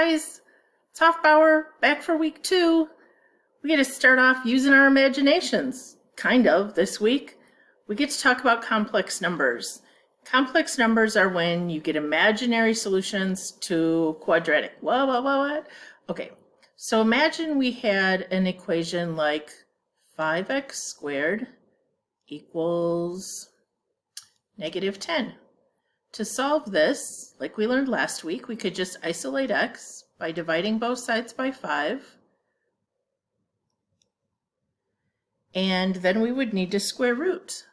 guys, it's Hofbauer back for week 2. We get to start off using our imaginations, kind of, this week. We get to talk about complex numbers. Complex numbers are when you get imaginary solutions to quadratic. What? Okay, so imagine we had an equation like 5x squared equals -10. To solve this, like we learned last week, we could just isolate x by dividing both sides by 5. And then we would need to square root.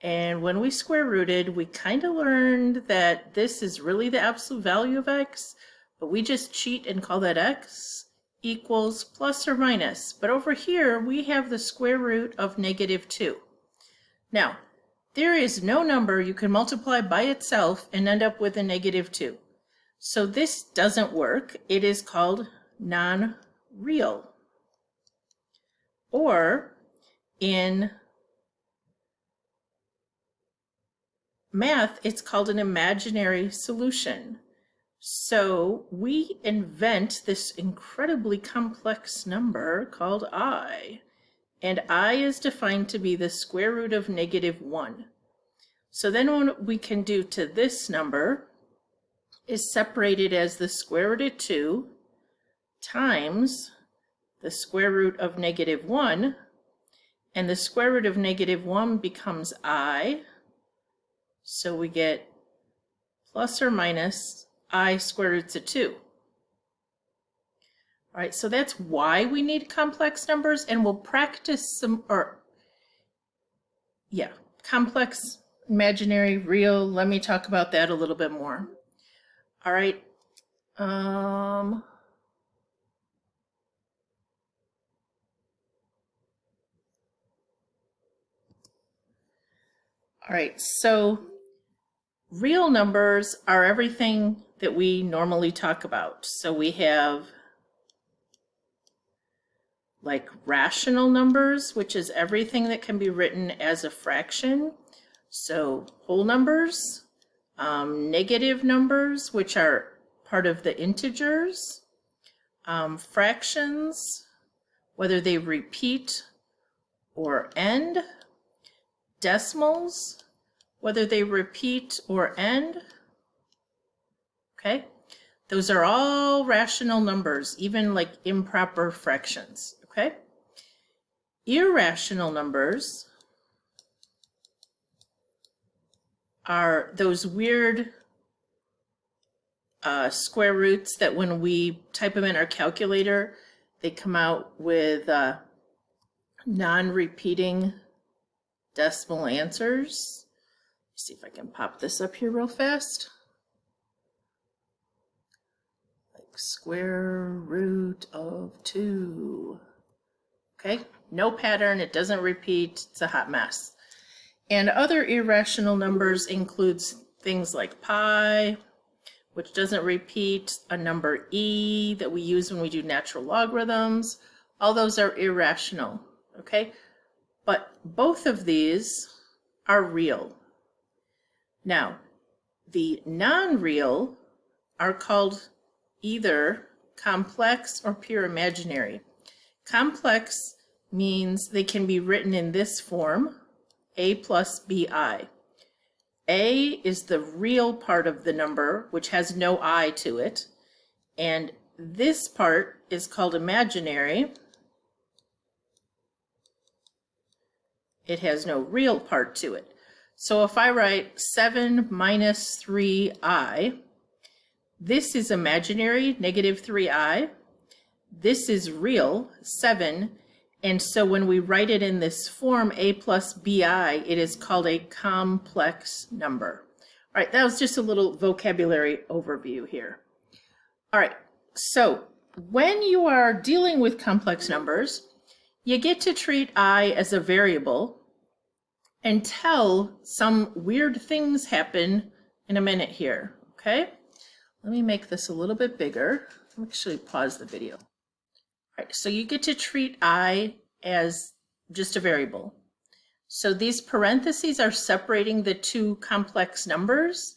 And when we square rooted, we kind of learned that this is really the absolute value of x, but we just cheat and call that x equals plus or minus. But over here, we have the square root of -2. Now, there is no number you can multiply by itself and end up with a -2. So this doesn't work. It is called non-real. Or in math, it's called an imaginary solution. So we invent this incredibly complex number called I. And I is defined to be the square root of -1. So then what we can do to this number is separate it as the square root of 2 times the square root of -1, and the square root of -1 becomes I, so we get plus or minus I square roots of 2. All right, so that's why we need complex numbers, and we'll practice complex, imaginary, real. Let me talk about that a little bit more. All right. All right, so real numbers are everything that we normally talk about. So we have like rational numbers, which is everything that can be written as a fraction. So whole numbers, negative numbers, which are part of the integers, fractions, whether they repeat or end, decimals, whether they repeat or end. Okay, those are all rational numbers, even like improper fractions. Okay, irrational numbers are those weird square roots that when we type them in our calculator, they come out with non-repeating decimal answers. Let's see if I can pop this up here real fast. Like square root of 2. Okay, no pattern, it doesn't repeat, it's a hot mess. And other irrational numbers includes things like pi, which doesn't repeat, a number e that we use when we do natural logarithms. All those are irrational, okay? But both of these are real. Now, the non-real are called either complex or pure imaginary. Complex means they can be written in this form, a plus bi. A is the real part of the number, which has no I to it, and this part is called imaginary. It has no real part to it. So if I write 7 minus 3i, this is imaginary, -3i. This is real, 7. And so when we write it in this form, a plus bi, it is called a complex number. All right, that was just a little vocabulary overview here. All right, so when you are dealing with complex numbers, you get to treat I as a variable until some weird things happen in a minute here, okay? Let me make this a little bit bigger. I'll actually pause the video. All right, so you get to treat I as just a variable. So these parentheses are separating the two complex numbers,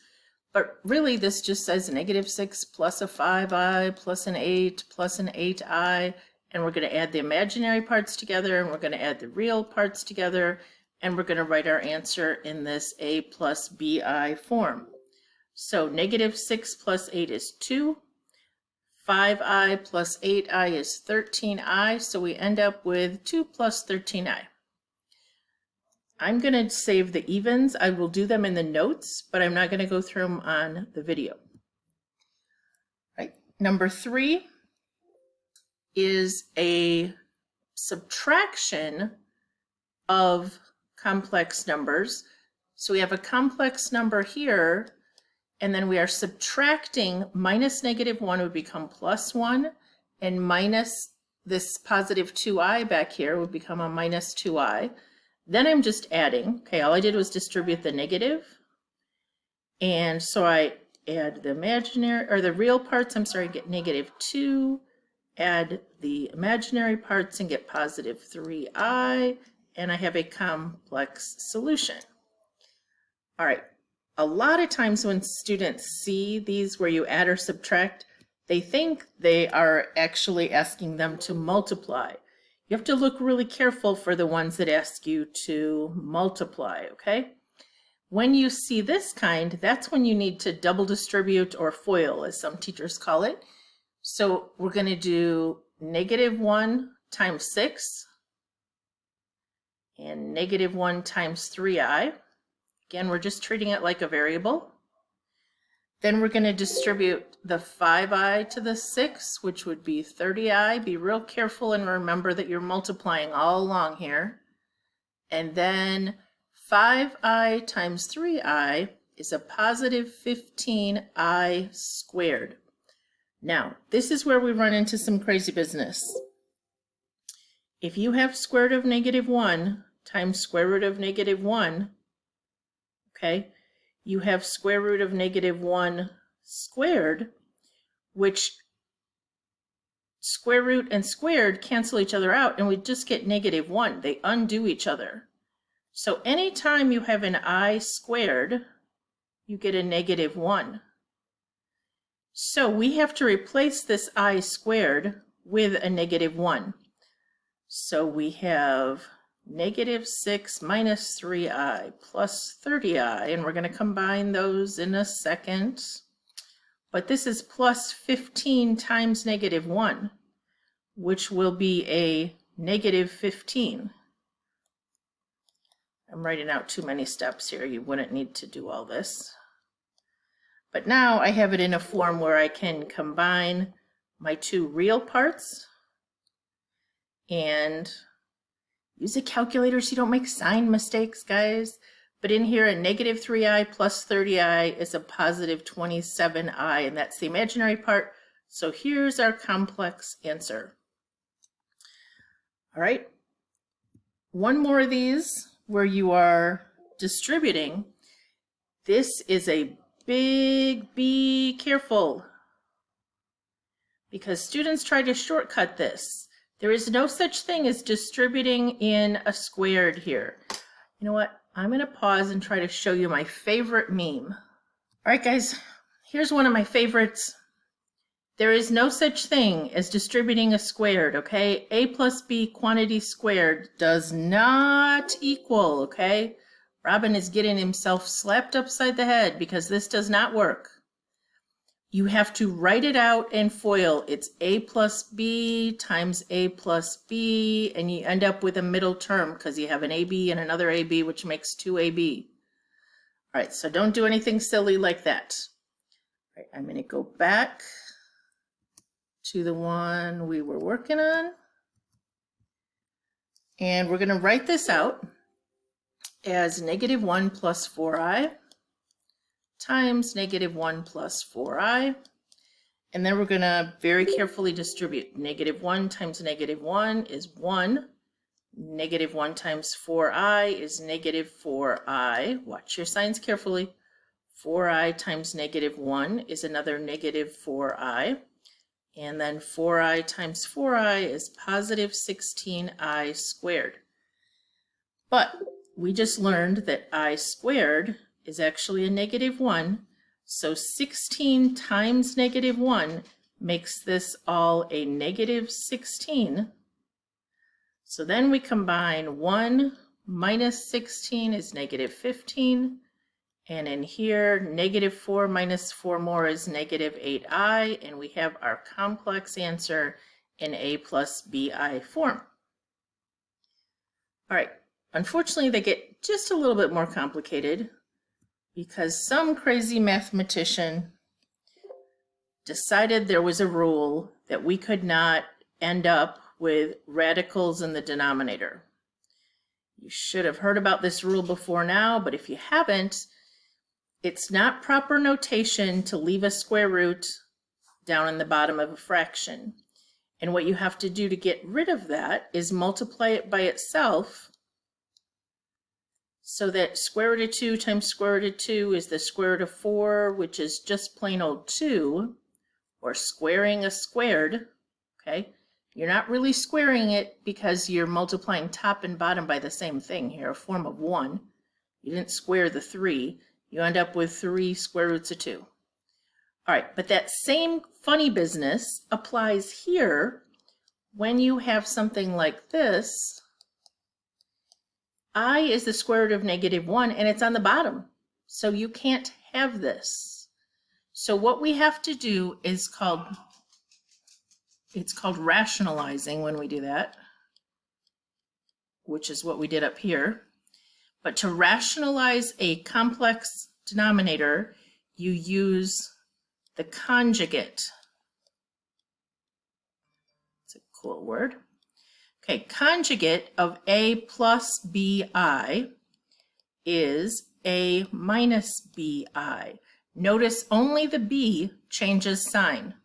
But really, this just says -6 plus a 5i plus an 8 plus an 8i, and we're going to add the imaginary parts together, and we're going to add the real parts together, and we're going to write our answer in this a plus bi form. So -6 plus 8 is 2, 5i plus 8i is 13i, so we end up with 2 plus 13i. I'm going to save the evens. I will do them in the notes, but I'm not going to go through them on the video. Right. Number 3 is a subtraction of complex numbers. So we have a complex number here, and then we are subtracting minus -1 would become +1, and minus this positive 2i back here would become a minus 2i. Then I'm just adding. Okay, all I did was distribute the negative. And so I add the imaginary, or the real parts, I'm sorry, get -2, add the imaginary parts and get positive 3i, and I have a complex solution. All right, a lot of times when students see these where you add or subtract, they think they are actually asking them to multiply. You have to look really careful for the ones that ask you to multiply, okay? When you see this kind, that's when you need to double distribute or FOIL, as some teachers call it. So we're going to do -1 times 6 and -1 times 3i. Again, we're just treating it like a variable. Then we're going to distribute the 5i to the 6, which would be 30i. Be real careful and remember that you're multiplying all along here. And then 5i times 3i is a positive 15i squared. Now, this is where we run into some crazy business. If you have square root of -1 times square root of -1, okay, you have square root of -1 squared, which square root and squared cancel each other out, and we just get -1. They undo each other. So anytime you have an I squared, you get a -1. So we have to replace this I squared with a -1. So we have -6 minus 3i plus 30i, and we're going to combine those in a second. But this is plus 15 times -1, which will be a -15. I'm writing out too many steps here. You wouldn't need to do all this. But now I have it in a form where I can combine my two real parts and use a calculator so you don't make sign mistakes, guys. But in here, a -3i plus 30i is a positive 27i, and that's the imaginary part. So here's our complex answer. All right. One more of these where you are distributing. This is a big, be careful, because students try to shortcut this. There is no such thing as distributing in a squared here. You know what? I'm going to pause and try to show you my favorite meme. All right, guys, here's one of my favorites. There is no such thing as distributing a squared, okay? A plus B quantity squared does not equal, okay? Robin is getting himself slapped upside the head because this does not work. You have to write it out and FOIL. It's A plus B times A plus B, and you end up with a middle term because you have an AB and another AB, which makes 2AB. All right, so don't do anything silly like that. All right, I'm going to go back to the one we were working on. And we're going to write this out as -1 plus 4i times -1 plus 4i. And then we're going to very carefully distribute. -1 times -1 is 1. -1 times 4i is -4i. Watch your signs carefully. 4i times -1 is another -4i. And then 4i times 4i is positive 16i squared. But we just learned that I squared is actually a -1. So 16 times -1 makes this all a -16. So then we combine 1 minus 16 is -15. And in here, -4 minus 4 more is -8i, and we have our complex answer in a plus bi form. All right, unfortunately, they get just a little bit more complicated because some crazy mathematician decided there was a rule that we could not end up with radicals in the denominator. You should have heard about this rule before now, but if you haven't, it's not proper notation to leave a square root down in the bottom of a fraction. And what you have to do to get rid of that is multiply it by itself so that square root of 2 times square root of 2 is the square root of 4, which is just plain old 2, or squaring a squared, okay? You're not really squaring it because you're multiplying top and bottom by the same thing here, a form of 1. You didn't square the 3. You end up with 3 square roots of 2. All right, but that same funny business applies here when you have something like this. I is the square root of -1, and it's on the bottom. So you can't have this. So what we have to do is it's called rationalizing when we do that, which is what we did up here. But to rationalize a complex denominator, you use the conjugate. It's a cool word. Okay, conjugate of a plus bi is a minus bi. Notice only the b changes sign.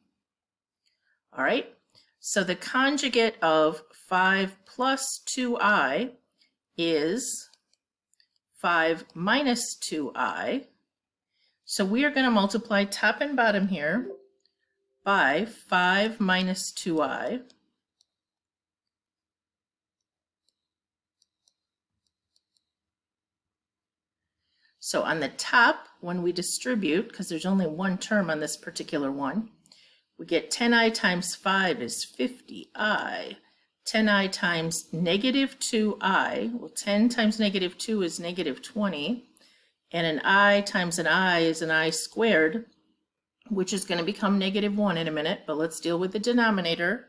All right, so the conjugate of 5 plus 2i is 5 minus 2i. So we are going to multiply top and bottom here by 5 minus 2i. So on the top, when we distribute, because there's only one term on this particular one, we get 10i times 5 is 50i. 10i times -2i, well, 10 times -2 is -20, and an I times an I is an I squared, which is going to become -1 in a minute, but let's deal with the denominator.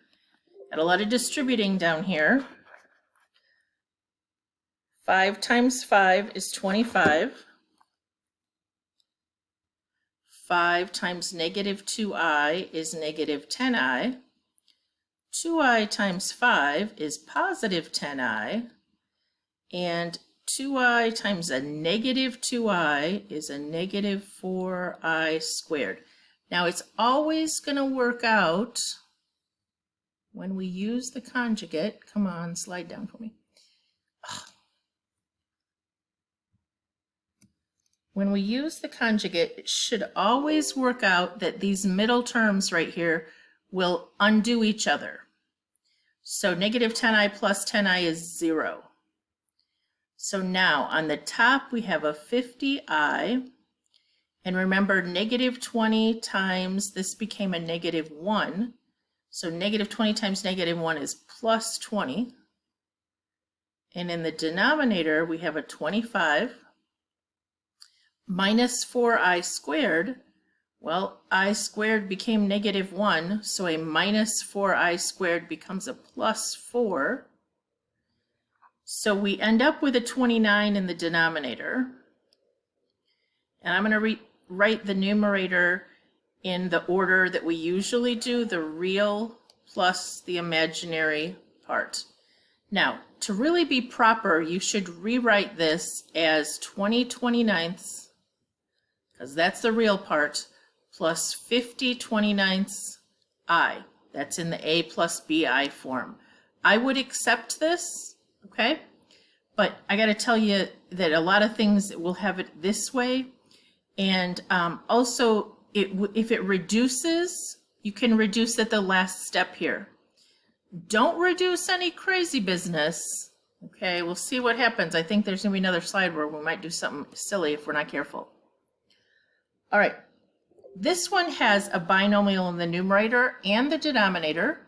Got a lot of distributing down here. 5 times 5 is 25. 5 times -2i is -10i. 2i times 5 is positive 10i, and 2i times a -2i is a -4i squared. Now it's always going to work out when we use the conjugate. Come on, slide down for me. Ugh. When we use the conjugate, it should always work out that these middle terms right here will undo each other. So -10i plus 10i is 0. So now on the top we have a 50i, and remember -20 times this became a -1. So -20 times -1 is plus 20. And in the denominator we have a 25 minus 4i squared. Well, I squared became -1, so a minus 4i squared becomes a plus 4. So we end up with a 29 in the denominator. And I'm going to write the numerator in the order that we usually do, the real plus the imaginary part. Now, to really be proper, you should rewrite this as 20/29, because that's the real part, plus 50/29 I. That's in the a plus bi form. I would accept this, okay? But I got to tell you that a lot of things will have it this way. And also, if it reduces, you can reduce at the last step here. Don't reduce any crazy business. Okay, we'll see what happens. I think there's going to be another slide where we might do something silly if we're not careful. All right, This one has a binomial in the numerator and the denominator.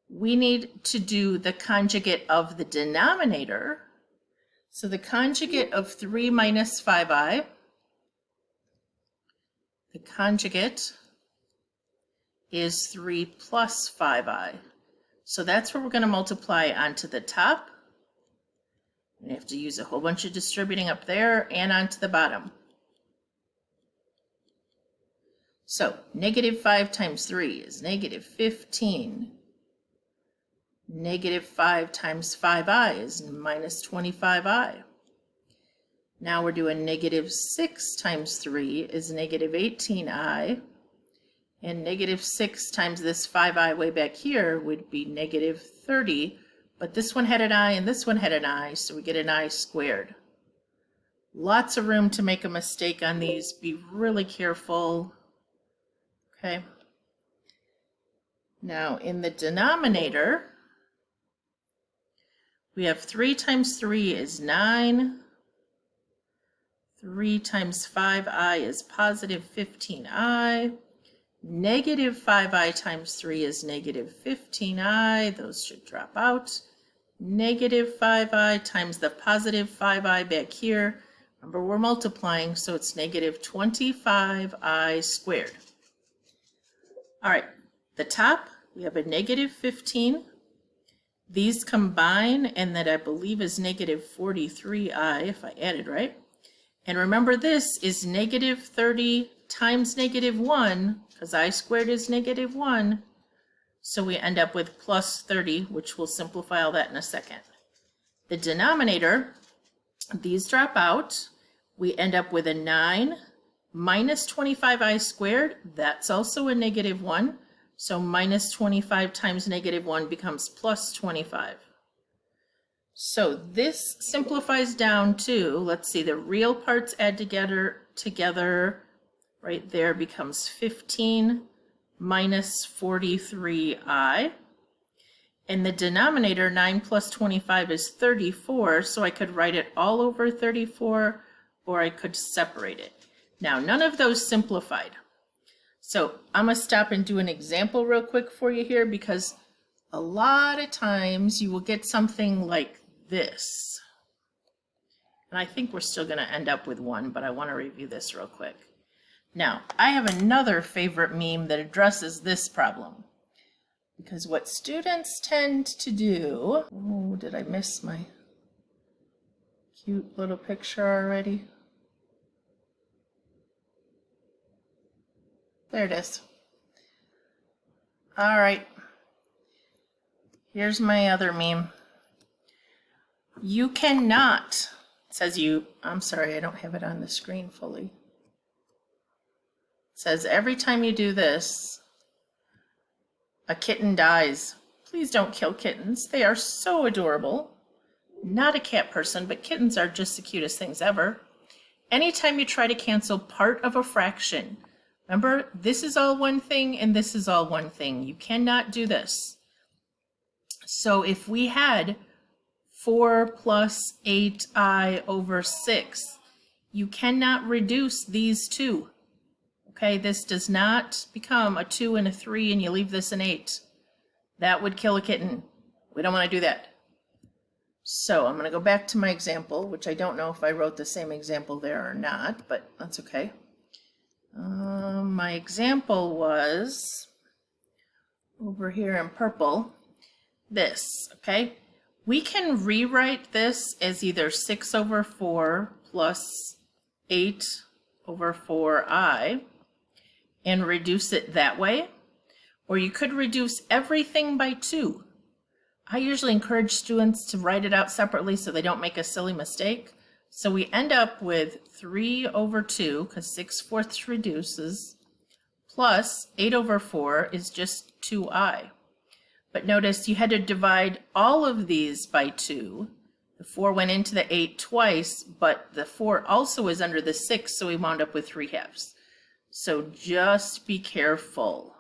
We need to do the conjugate of the denominator. So the conjugate of 3 minus 5i, the conjugate is 3 plus 5i. So that's what we're going to multiply onto the top. We have to use a whole bunch of distributing up there and onto the bottom. So negative 5 times 3 is negative 15. Negative 5 times 5i is minus 25i. Now we're doing negative 6 times 3 is negative 18i. And negative 6 times this 5i way back here would be negative 30. But this one had an I and this one had an I, so we get an I squared. Lots of room to make a mistake on these. Be really careful. Okay. Now in the denominator, we have 3 times 3 is 9. 3 times 5i is positive 15i. Negative 5i times 3 is negative 15i. Those should drop out. Negative 5i times the positive 5i back here. Remember, we're multiplying, so it's negative 25i squared. All right, the top, we have a negative 15. These combine, and that I believe is negative 43i, if I added right. And remember, this is negative 30 times negative 1, because I squared is negative 1. So we end up with plus 30, which we'll simplify all that in a second. The denominator, these drop out. We end up with a 9 minus 25i squared. That's also a negative 1. So minus 25 times negative 1 becomes plus 25. So this simplifies down to, let's see, the real parts add together right there becomes 15 minus 43i. And the denominator, 9 plus 25 is 34, so I could write it all over 34, or I could separate it. Now, none of those simplified. So I'm going to stop and do an example real quick for you here, because a lot of times you will get something like this. And I think we're still going to end up with 1, but I want to review this real quick. Now, I have another favorite meme that addresses this problem. Because what students tend to do... Oh, did I miss my cute little picture already? There it is. All right. Here's my other meme. You cannot, it says you, I'm sorry, I don't have it on the screen fully. It says every time you do this, a kitten dies. Please don't kill kittens. They are so adorable. Not a cat person, but kittens are just the cutest things ever. Anytime you try to cancel part of a fraction, remember, this is all one thing and this is all one thing. You cannot do this. So if we had 4 plus 8i over 6, you cannot reduce these two. Okay, this does not become a 2 and a 3 and you leave this an 8. That would kill a kitten. We don't want to do that. So I'm going to go back to my example, which I don't know if I wrote the same example there or not, but that's okay. My example was over here in purple, this, okay? We can rewrite this as either 6 over 4 plus 8 over 4i and reduce it that way, or you could reduce everything by 2. I usually encourage students to write it out separately so they don't make a silly mistake. So we end up with 3 over 2, because 6/4 reduces, plus 8 over 4 is just 2i. But notice you had to divide all of these by 2. The 4 went into the 8 twice, but the 4 also is under the 6, so we wound up with 3/2. So just be careful.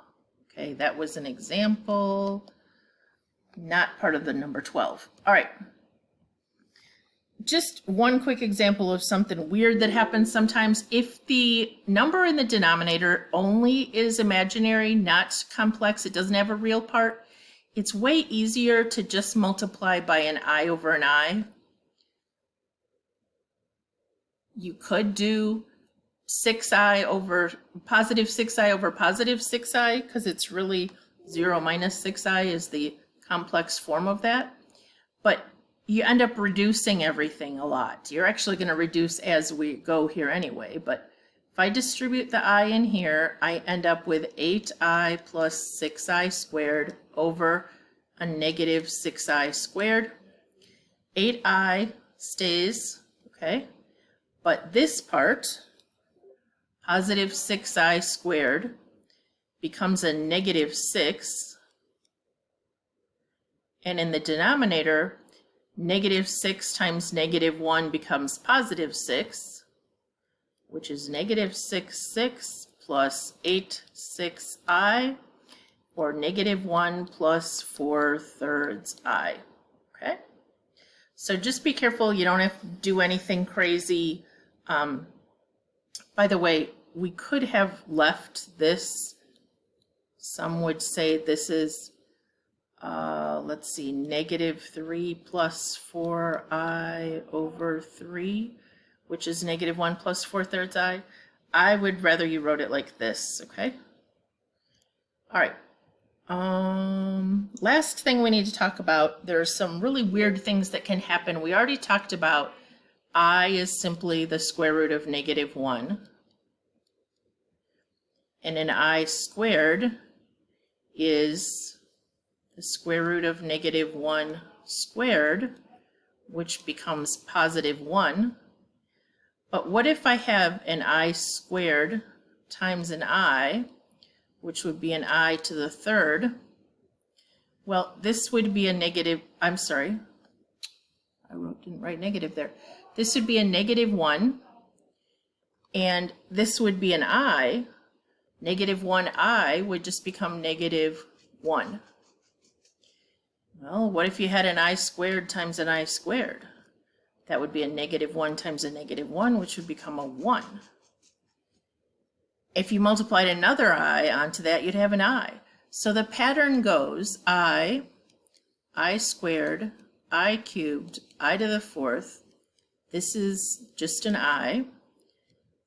Okay, that was an example, not part of the number 12. All right. just one quick example of something weird that happens sometimes. If the number in the denominator only is imaginary, not complex, it doesn't have a real part, it's way easier to just multiply by an I over an I. You could do 6i over positive 6i over positive 6i, because it's really 0 minus 6i is the complex form of that. But you end up reducing everything a lot. You're actually going to reduce as we go here anyway. But if I distribute the I in here, I end up with 8i plus 6i squared over a negative 6i squared. 8i stays, okay? But this part, positive 6i squared, becomes a negative 6. And in the denominator, negative 6 times negative 1 becomes positive 6, which is negative 6 plus 8 6i, or negative 1 plus 4/3 I. Okay? So just be careful. You don't have to do anything crazy. By the way, we could have left this. Some would say this is let's see, negative 3 plus 4i over 3, which is negative 1 plus 4/3 I. I would rather you wrote it like this, okay? All right. Last thing we need to talk about, there are some really weird things that can happen. We already talked about I is simply the square root of negative 1. And an I squared is the square root of negative 1 squared, which becomes positive 1. But what if I have an I squared times an I, which would be an I to the third? Well, this would be a negative, I'm sorry, didn't write negative there. This would be a negative 1, and this would be an I. Negative 1i would just become negative 1. Well, what if you had an I squared times an I squared? That would be a negative 1 times a negative 1, which would become a 1. If you multiplied another I onto that, you'd have an I. So the pattern goes I squared, I cubed, I to the fourth. This is just an I.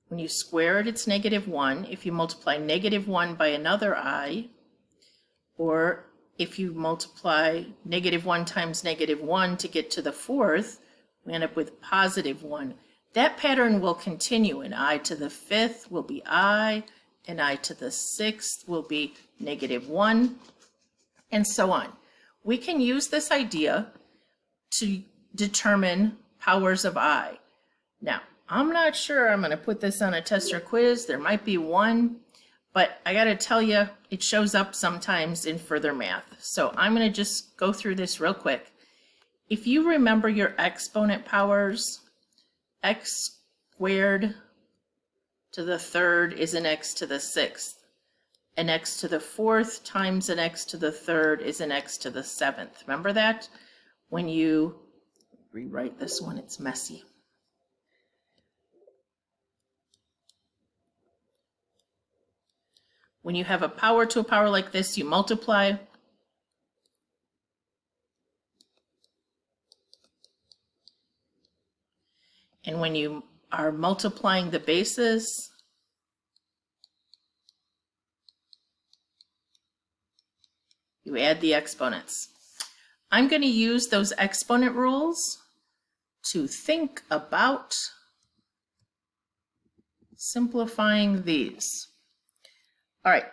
When you square it, it's negative 1. If you multiply negative 1 by another I, or if you multiply negative 1 times negative 1 to get to the fourth, we end up with positive 1. That pattern will continue, and I to the fifth will be I, and I to the sixth will be negative 1, and so on. We can use this idea to determine powers of I. Now, I'm not sure I'm going to put this on a test or quiz. There might be one, but I got to tell you, it shows up sometimes in further math. So I'm going to just go through this real quick. If you remember your exponent powers, x squared to the third is an x to the sixth. An x to the fourth times an x to the third is an x to the seventh. Remember that? When you rewrite this one, it's messy. When you have a power to a power like this, you multiply. And when you are multiplying the bases, you add the exponents. I'm going to use those exponent rules to think about simplifying these. All right,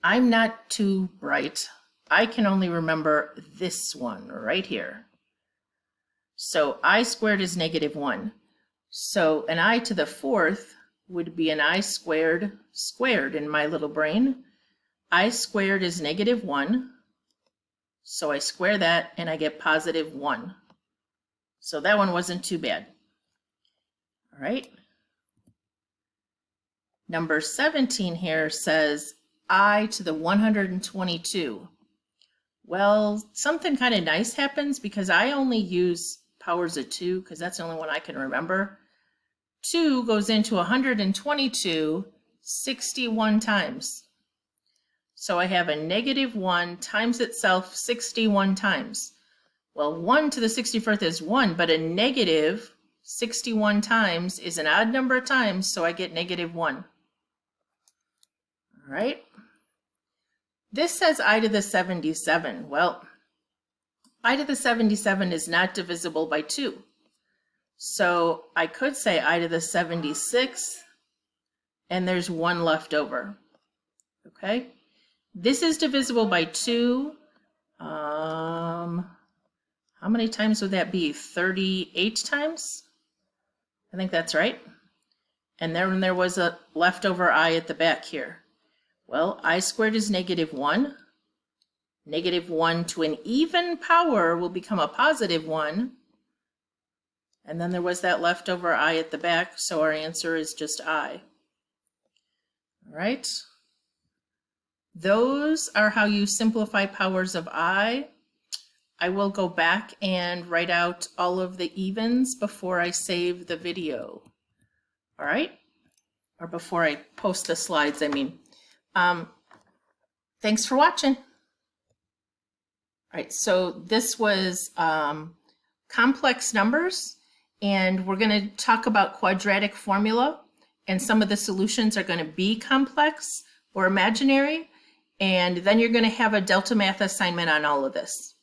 I'm not too bright. I can only remember this one right here. So I squared is negative 1. So an I to the fourth would be an I squared squared in my little brain. I squared is negative 1. So I square that and I get positive 1. So that one wasn't too bad. All right. Number 17 here says I to the 122. Well, something kind of nice happens because I only use powers of 2, because that's the only one I can remember. 2 goes into 122 61 times. So I have a negative 1 times itself 61 times. Well, 1 to the 64th is 1, but a negative 61 times is an odd number of times, so I get negative 1. All right. This says I to the 77. Well, I to the 77 is not divisible by 2. So I could say I to the 76, and there's 1 left over. Okay. This is divisible by 2. How many times would that be? 38 times? I think that's right. And then there was a leftover I at the back here. Well, I squared is negative 1. Negative 1 to an even power will become a positive 1. And then there was that leftover I at the back, so our answer is just I. All right. Those are how you simplify powers of I. I will go back and write out all of the evens before I save the video. All right? Or before I post the slides, I mean. Thanks for watching. All right, so this was complex numbers, and we're going to talk about quadratic formula, and some of the solutions are going to be complex or imaginary, and then you're going to have a Delta Math assignment on all of this.